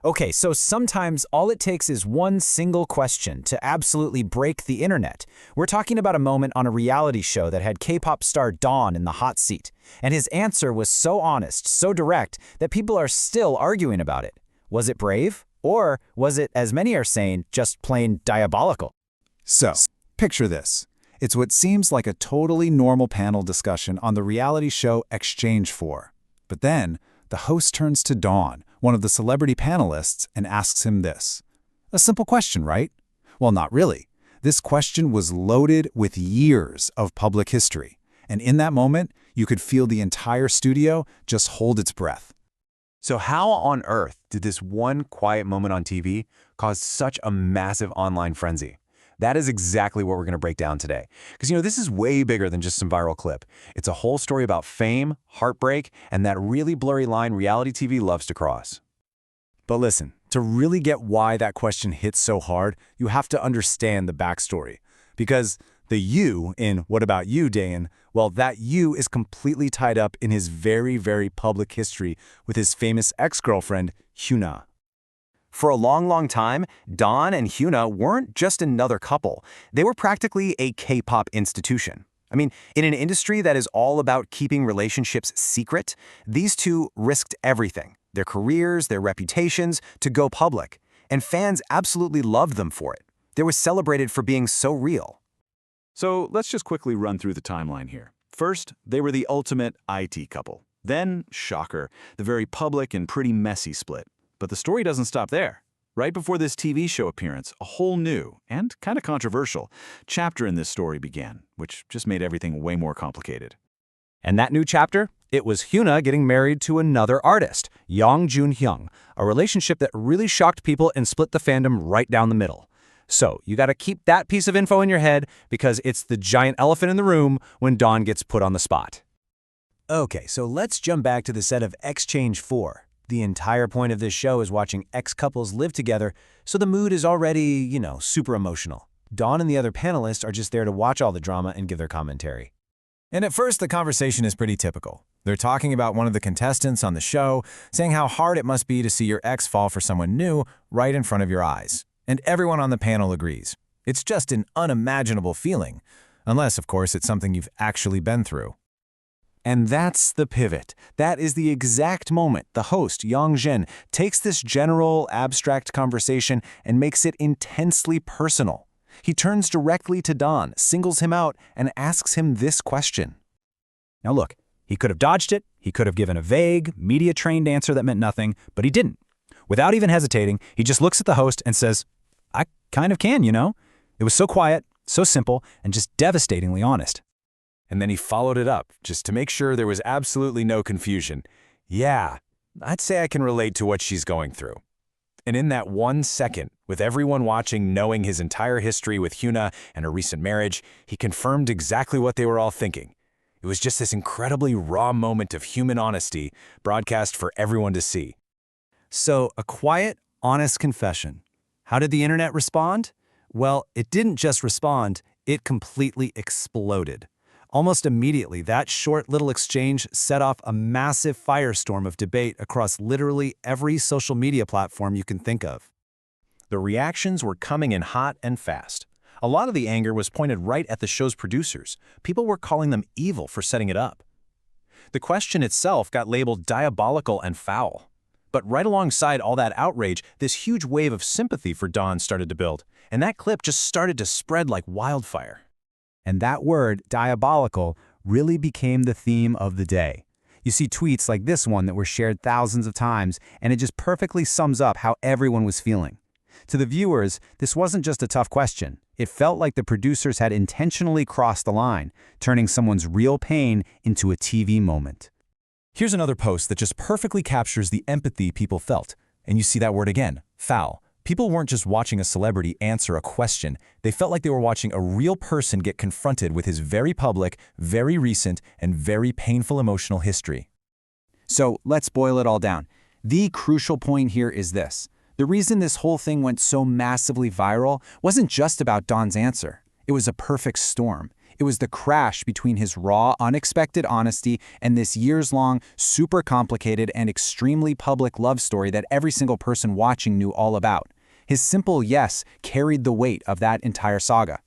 Okay, so sometimes all it takes is one single question to absolutely break the internet. We're talking about a moment on a reality show that had K-pop star Dawn in the hot seat. And his answer was so honest, so direct, that people are still arguing about it. Was it brave? Or was it, as many are saying, just plain diabolical? So, picture this. It's what seems like a totally normal panel discussion on the reality show Exchange 4. But then, the host turns to Dawn, one of the celebrity panelists, and asks him this. A simple question, right? Well, not really. This question was loaded with years of public history. And in that moment, you could feel the entire studio just hold its breath. So how on earth did this one quiet moment on TV cause such a massive online frenzy? That is exactly what we're going to break down today. Because, this is way bigger than just some viral clip. It's a whole story about fame, heartbreak, and that really blurry line reality TV loves to cross. But listen, to really get why that question hits so hard, you have to understand the backstory. Because the you in What About You, Dayan, well, that you is completely tied up in his very, very public history with his famous ex-girlfriend, HyunA. For a long, long time, Dawn and HyunA weren't just another couple. They were practically a K-pop institution. I mean, in an industry that is all about keeping relationships secret, these two risked everything, their careers, their reputations, to go public. And fans absolutely loved them for it. They were celebrated for being so real. So let's just quickly run through the timeline here. First, they were the ultimate IT couple. Then, shocker, the very public and pretty messy split. But the story doesn't stop there. Right before this TV show appearance, a whole new, and kind of controversial, chapter in this story began, which just made everything way more complicated. And that new chapter? It was HyunA getting married to another artist, Hyun, a relationship that really shocked people and split the fandom right down the middle. So you gotta keep that piece of info in your head because it's the giant elephant in the room when Dawn gets put on the spot. Okay, so let's jump back to the set of Exchange 4. The entire point of this show is watching ex-couples live together, so the mood is already, super emotional. Dawn and the other panelists are just there to watch all the drama and give their commentary. And at first, the conversation is pretty typical. They're talking about one of the contestants on the show, saying how hard it must be to see your ex fall for someone new right in front of your eyes. And everyone on the panel agrees. It's just an unimaginable feeling, unless, of course, it's something you've actually been through. And that's the pivot. That is the exact moment the host, Jin, takes this general, abstract conversation and makes it intensely personal. He turns directly to Dawn, singles him out, and asks him this question. Now look, he could have dodged it, he could have given a vague, media-trained answer that meant nothing, but he didn't. Without even hesitating, he just looks at the host and says, I kind of can, It was so quiet, so simple, and just devastatingly honest. And then he followed it up, just to make sure there was absolutely no confusion. Yeah, I'd say I can relate to what she's going through. And in that 1 second, with everyone watching knowing his entire history with HyunA and her recent marriage, he confirmed exactly what they were all thinking. It was just this incredibly raw moment of human honesty, broadcast for everyone to see. So, a quiet, honest confession. How did the internet respond? Well, it didn't just respond, it completely exploded. Almost immediately, that short little exchange set off a massive firestorm of debate across literally every social media platform you can think of. The reactions were coming in hot and fast. A lot of the anger was pointed right at the show's producers. People were calling them evil for setting it up. The question itself got labeled diabolical and foul. But right alongside all that outrage, this huge wave of sympathy for Dawn started to build, and that clip just started to spread like wildfire. And that word, diabolical, really became the theme of the day. You see tweets like this one that were shared thousands of times, and it just perfectly sums up how everyone was feeling. To the viewers, this wasn't just a tough question. It felt like the producers had intentionally crossed the line, turning someone's real pain into a TV moment. Here's another post that just perfectly captures the empathy people felt. And you see that word again, foul. People weren't just watching a celebrity answer a question. They felt like they were watching a real person get confronted with his very public, very recent, and very painful emotional history. So let's boil it all down. The crucial point here is this. The reason this whole thing went so massively viral wasn't just about Dawn's answer. It was a perfect storm. It was the crash between his raw, unexpected honesty and this years-long, super complicated and extremely public love story that every single person watching knew all about. His simple yes carried the weight of that entire saga.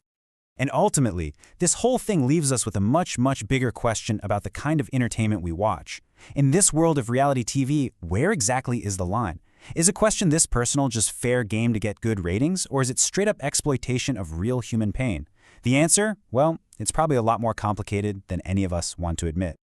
And ultimately, this whole thing leaves us with a much, much bigger question about the kind of entertainment we watch. In this world of reality TV, where exactly is the line? Is a question this personal just fair game to get good ratings, or is it straight-up exploitation of real human pain? The answer? Well, it's probably a lot more complicated than any of us want to admit.